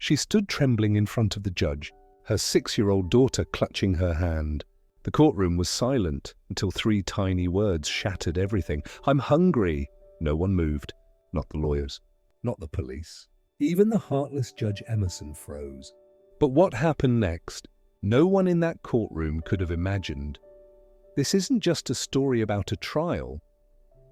She stood trembling in front of the judge, her 6-year-old daughter clutching her hand. The courtroom was silent until 3 tiny words shattered everything. "I'm hungry." No one moved. Not the lawyers. Not the police. Even the heartless Judge Emerson froze. But what happened next? No one in that courtroom could have imagined. This isn't just a story about a trial.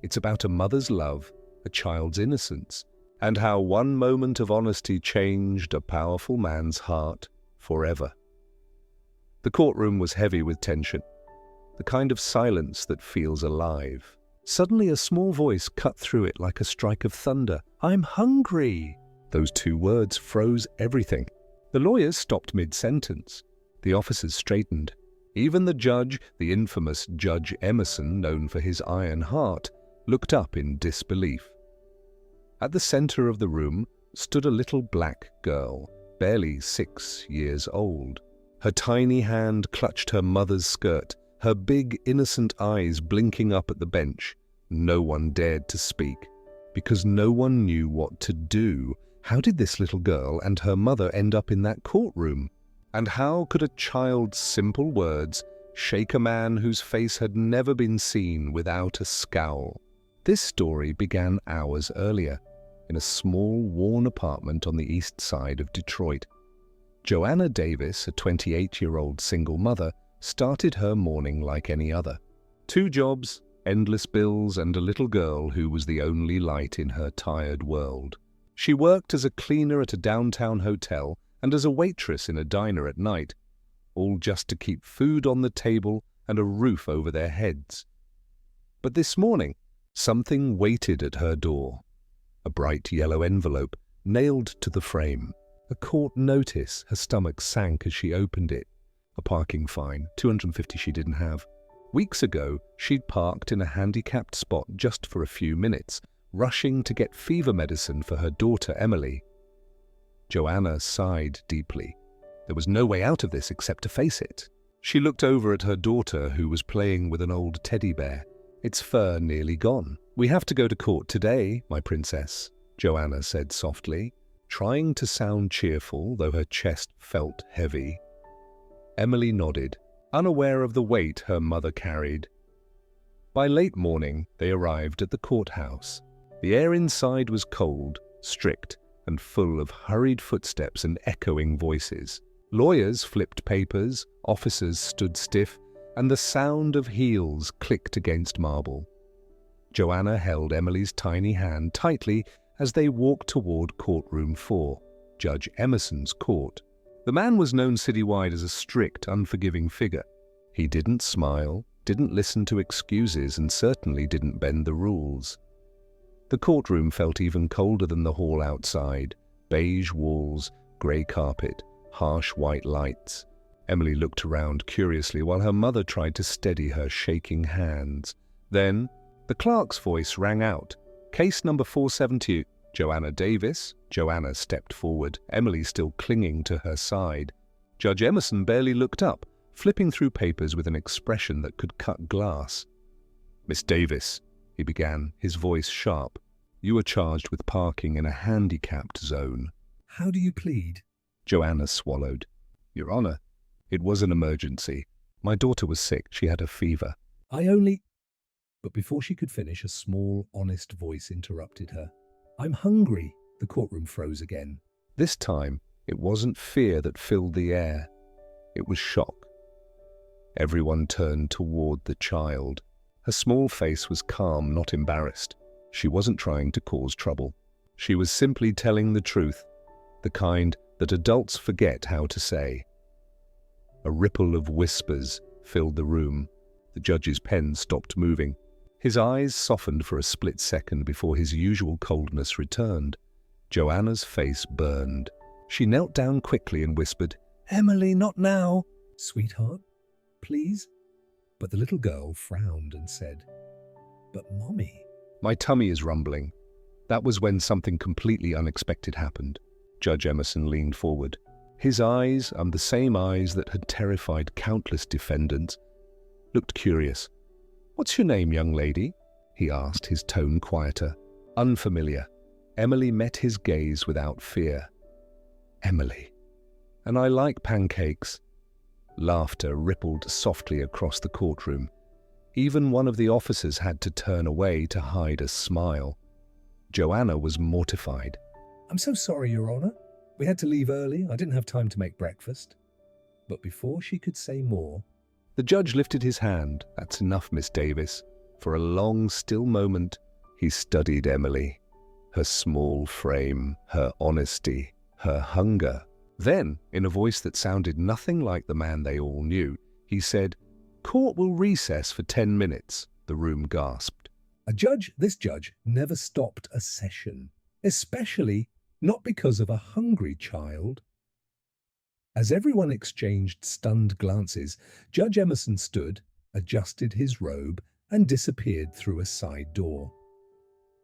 It's about a mother's love, a child's innocence, and how one moment of honesty changed a powerful man's heart forever. The courtroom was heavy with tension, the kind of silence that feels alive. Suddenly a small voice cut through it like a strike of thunder. "I'm hungry." Those 2 words froze everything. The lawyers stopped mid-sentence. The officers straightened. Even the judge, the infamous Judge Emerson, known for his iron heart, looked up in disbelief. At the center of the room stood a little black girl, barely 6 years old. Her tiny hand clutched her mother's skirt, her big, innocent eyes blinking up at the bench. No one dared to speak, because no one knew what to do. How did this little girl and her mother end up in that courtroom? And how could a child's simple words shake a man whose face had never been seen without a scowl? This story began hours earlier, in a small, worn apartment on the east side of Detroit. Joanna Davis, a 28-year-old single mother, started her morning like any other. 2 jobs, endless bills, and a little girl who was the only light in her tired world. She worked as a cleaner at a downtown hotel and as a waitress in a diner at night, all just to keep food on the table and a roof over their heads. But this morning, something waited at her door. A bright yellow envelope nailed to the frame. A court notice. Her stomach sank as she opened it. A parking fine, $250 she didn't have. Weeks ago, she'd parked in a handicapped spot just for a few minutes, rushing to get fever medicine for her daughter Emily. Joanna sighed deeply. There was no way out of this except to face it. She looked over at her daughter, who was playing with an old teddy bear, its fur nearly gone. "We have to go to court today, my princess," Joanna said softly, trying to sound cheerful, though her chest felt heavy. Emily nodded, unaware of the weight her mother carried. By late morning, they arrived at the courthouse. The air inside was cold, strict, and full of hurried footsteps and echoing voices. Lawyers flipped papers, officers stood stiff, and the sound of heels clicked against marble. Joanna held Emily's tiny hand tightly as they walked toward Courtroom 4, Judge Emerson's court. The man was known citywide as a strict, unforgiving figure. He didn't smile, didn't listen to excuses, and certainly didn't bend the rules. The courtroom felt even colder than the hall outside. Beige walls, grey carpet, harsh white lights. Emily looked around curiously while her mother tried to steady her shaking hands. Then, the clerk's voice rang out. "Case number 472, Joanna Davis." Joanna stepped forward, Emily still clinging to her side. Judge Emerson barely looked up, flipping through papers with an expression that could cut glass. "Miss Davis," he began, his voice sharp, "you are charged with parking in a handicapped zone." "How do you plead?" Joanna swallowed. "Your Honor, it was an emergency. My daughter was sick. She had a fever. But before she could finish, a small, honest voice interrupted her. "I'm hungry." The courtroom froze again. This time, it wasn't fear that filled the air. It was shock. Everyone turned toward the child. Her small face was calm, not embarrassed. She wasn't trying to cause trouble. She was simply telling the truth, the kind that adults forget how to say. A ripple of whispers filled the room. The judge's pen stopped moving. His eyes softened for a split second before his usual coldness returned. Joanna's face burned. She knelt down quickly and whispered, "Emily, not now." "Sweetheart, please?" But the little girl frowned and said, "But Mommy." "My tummy is rumbling." That was when something completely unexpected happened. Judge Emerson leaned forward. His eyes, the same eyes that had terrified countless defendants, looked curious. "What's your name, young lady?" he asked, his tone quieter. Unfamiliar. Emily met his gaze without fear. Emily. And I like pancakes. Laughter rippled softly across the courtroom. Even one of the officers had to turn away to hide a smile. Joanna was mortified. "I'm so sorry, Your Honor. We had to leave early. I didn't have time to make breakfast." But before she could say more, the judge lifted his hand. "That's enough, Miss Davis." For a long, still moment, he studied Emily. Her small frame, her honesty, her hunger. Then, in a voice that sounded nothing like the man they all knew, he said, "Court will recess for 10 minutes." The room gasped. This judge never stopped a session, especially not because of a hungry child. As everyone exchanged stunned glances, Judge Emerson stood, adjusted his robe, and disappeared through a side door.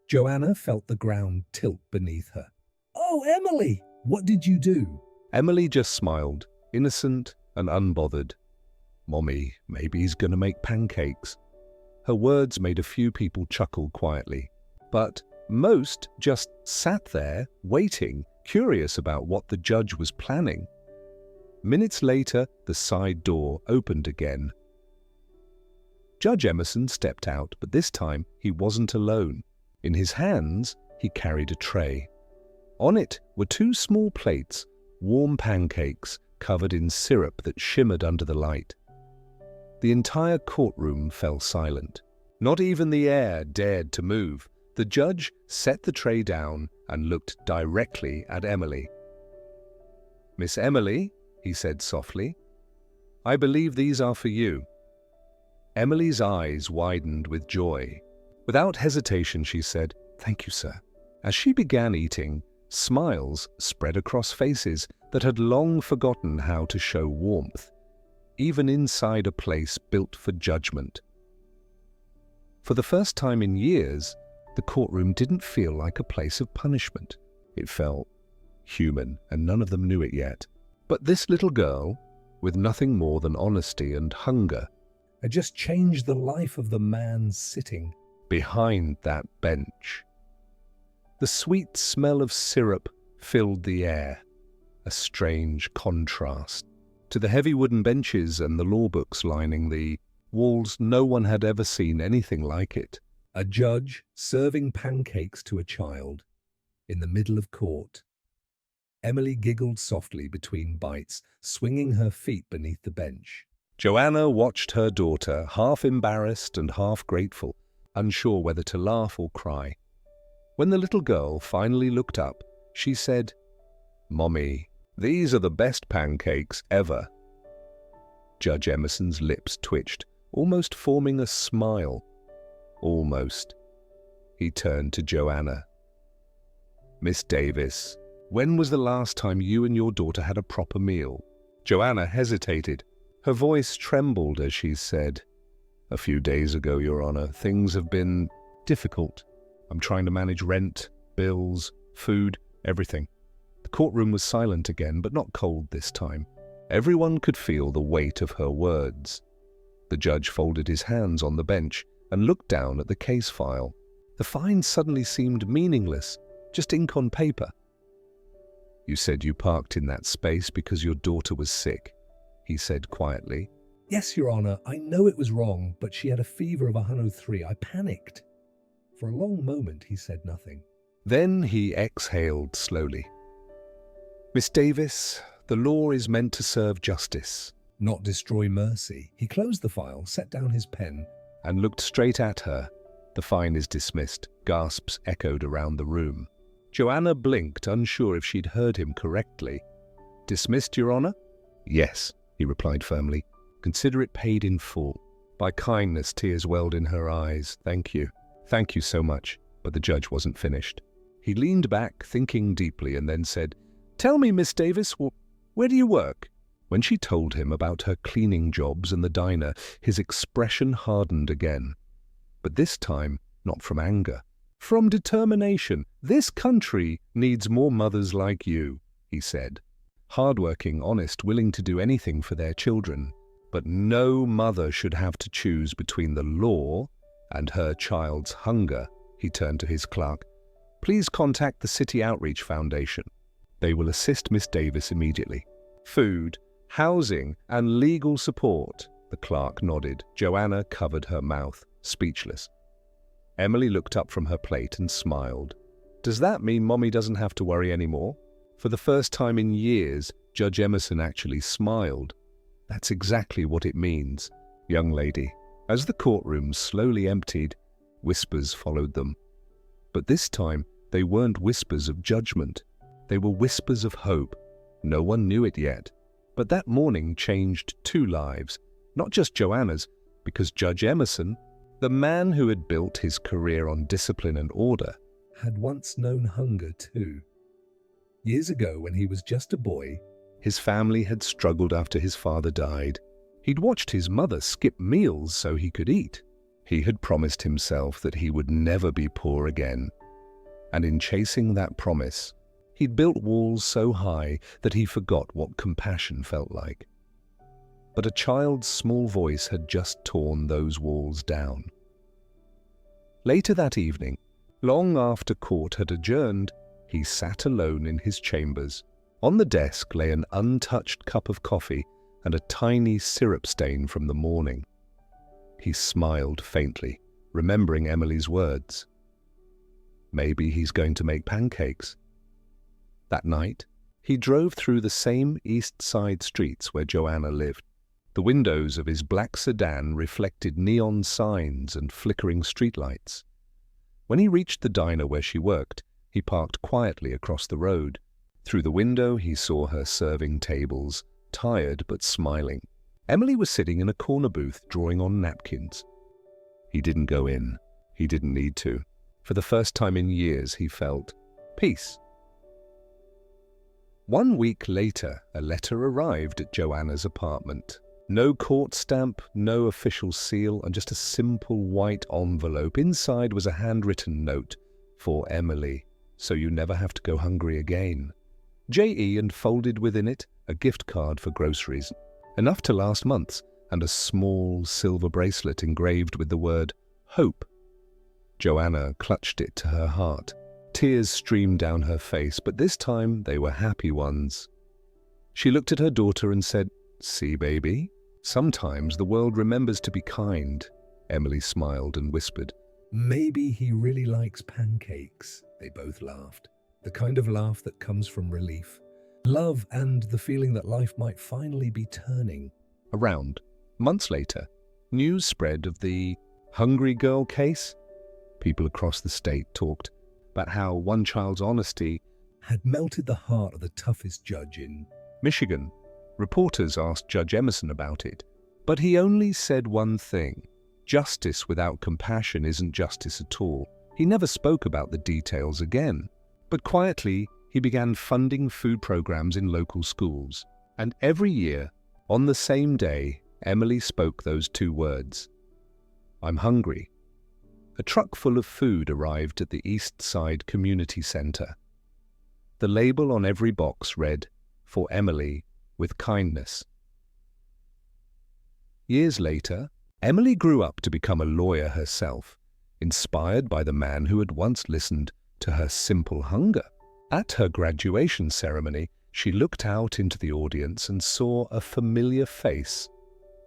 Joanna felt the ground tilt beneath her. "Oh, Emily, what did you do?" Emily just smiled, innocent and unbothered. "Mommy, maybe he's gonna make pancakes." Her words made a few people chuckle quietly, but most just sat there, waiting, curious about what the judge was planning. Minutes later, the side door opened again. Judge Emerson stepped out, but this time he wasn't alone. In his hands, he carried a tray. On it were 2 small plates, warm pancakes covered in syrup that shimmered under the light. The entire courtroom fell silent. Not even the air dared to move. The judge set the tray down and looked directly at Emily. "Miss Emily," he said softly, "I believe these are for you." Emily's eyes widened with joy. Without hesitation, she said, "Thank you, sir." As she began eating, smiles spread across faces that had long forgotten how to show warmth, even inside a place built for judgment. For the first time in years, the courtroom didn't feel like a place of punishment. It felt human, and none of them knew it yet. But this little girl, with nothing more than honesty and hunger, had just changed the life of the man sitting behind that bench. The sweet smell of syrup filled the air, a strange contrast to the heavy wooden benches and the law books lining the walls. No one had ever seen anything like it. A judge serving pancakes to a child in the middle of court. Emily giggled softly between bites, swinging her feet beneath the bench. Joanna watched her daughter, half embarrassed and half grateful, unsure whether to laugh or cry. When the little girl finally looked up, she said, "Mommy, these are the best pancakes ever." Judge Emerson's lips twitched, almost forming a smile. Almost. He turned to Joanna. "Miss Davis, when was the last time you and your daughter had a proper meal?" Joanna hesitated. Her voice trembled as she said, "A few days ago, Your Honor. Things have been difficult. I'm trying to manage rent, bills, food, everything." The courtroom was silent again, but not cold this time. Everyone could feel the weight of her words. The judge folded his hands on the bench and looked down at the case file. The fine suddenly seemed meaningless, just ink on paper. "You said you parked in that space because your daughter was sick," he said quietly. "Yes, Your Honor, I know it was wrong, but she had a fever of 103. I panicked." For a long moment, he said nothing. Then he exhaled slowly. "Miss Davis, the law is meant to serve justice, not destroy mercy." He closed the file, set down his pen, and looked straight at her. "The fine is dismissed." Gasps echoed around the room. Joanna blinked, unsure if she'd heard him correctly. "Dismissed, Your Honor?" "Yes," he replied firmly. "Consider it paid in full." By kindness, tears welled in her eyes. "Thank you. Thank you so much." But the judge wasn't finished. He leaned back, thinking deeply, and then said, "Tell me, Miss Davis, where do you work?" When she told him about her cleaning jobs and the diner, his expression hardened again. But this time, not from anger. From determination. "This country needs more mothers like you," he said. "Hardworking, honest, willing to do anything for their children. But no mother should have to choose between the law and her child's hunger." He turned to his clerk. "Please contact the City Outreach Foundation." They will assist Miss Davis immediately. Food, housing, and legal support. The clerk nodded. Joanna covered her mouth, speechless. Emily looked up from her plate and smiled. Does that mean Mommy doesn't have to worry anymore? For the first time in years, Judge Emerson actually smiled. That's exactly what it means, young lady. As the courtroom slowly emptied, whispers followed them. But this time, they weren't whispers of judgment. They were whispers of hope. No one knew it yet. But that morning changed 2 lives, not just Joanna's, because Judge Emerson, the man who had built his career on discipline and order, had once known hunger too. Years ago, when he was just a boy, his family had struggled after his father died. He'd watched his mother skip meals so he could eat. He had promised himself that he would never be poor again. And in chasing that promise, he'd built walls so high that he forgot what compassion felt like. But a child's small voice had just torn those walls down. Later that evening, long after court had adjourned, he sat alone in his chambers. On the desk lay an untouched cup of coffee and a tiny syrup stain from the morning. He smiled faintly, remembering Emily's words. Maybe he's going to make pancakes. That night, he drove through the same east side streets where Joanna lived. The windows of his black sedan reflected neon signs and flickering streetlights. When he reached the diner where she worked, he parked quietly across the road. Through the window, he saw her serving tables, tired but smiling. Emily was sitting in a corner booth drawing on napkins. He didn't go in. He didn't need to. For the first time in years, he felt peace. 1 week later, a letter arrived at Joanna's apartment. No court stamp, no official seal, and just a simple white envelope. Inside was a handwritten note for Emily, so you never have to go hungry again. J.E. and folded within it a gift card for groceries, enough to last months, and a small silver bracelet engraved with the word hope. Joanna clutched it to her heart. Tears streamed down her face, but this time they were happy ones. She looked at her daughter and said, "See, baby? Sometimes the world remembers to be kind." Emily smiled and whispered, "Maybe he really likes pancakes." They both laughed. The kind of laugh that comes from relief, love, and the feeling that life might finally be turning. Around. Months later, news spread of the Hungry Girl case. People across the state talked about how one child's honesty had melted the heart of the toughest judge in Michigan. Reporters asked Judge Emerson about it, but he only said one thing: justice without compassion isn't justice at all. He never spoke about the details again. But quietly, he began funding food programs in local schools. And every year, on the same day, Emily spoke those 2 words. "I'm hungry." A truck full of food arrived at the East Side Community Center. The label on every box read, "For Emily, with kindness." Years later, Emily grew up to become a lawyer herself, inspired by the man who had once listened to her simple hunger. At her graduation ceremony, she looked out into the audience and saw a familiar face.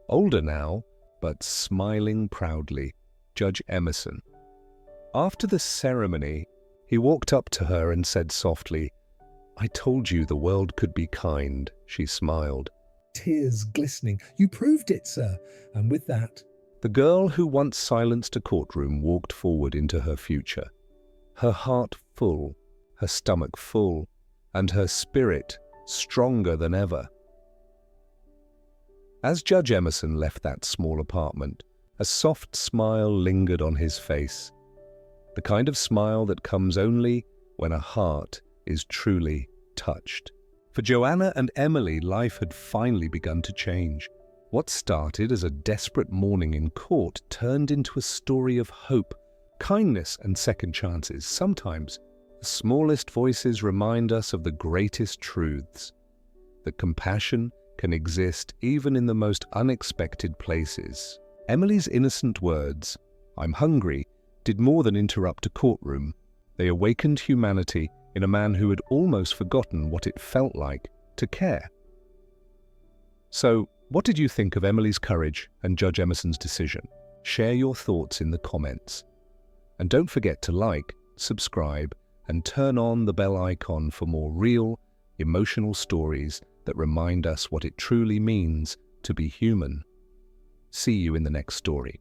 Older now, but smiling proudly, Judge Emerson. After the ceremony, he walked up to her and said softly, "I told you the world could be kind." She smiled. Tears glistening. "You proved it, sir." And with that, the girl who once silenced a courtroom walked forward into her future. Her heart full, her stomach full, and her spirit stronger than ever. As Judge Emerson left that small apartment, a soft smile lingered on his face. The kind of smile that comes only when a heart is truly touched. For Joanna and Emily, life had finally begun to change. What started as a desperate morning in court turned into a story of hope, kindness, and second chances. Sometimes, the smallest voices remind us of the greatest truths, that compassion can exist even in the most unexpected places. Emily's innocent words, "I'm hungry," did more than interrupt a courtroom. They awakened humanity in a man who had almost forgotten what it felt like to care. So, what did you think of Emily's courage and Judge Emerson's decision? Share your thoughts in the comments. And don't forget to like, subscribe, and turn on the bell icon for more real, emotional stories that remind us what it truly means to be human. See you in the next story.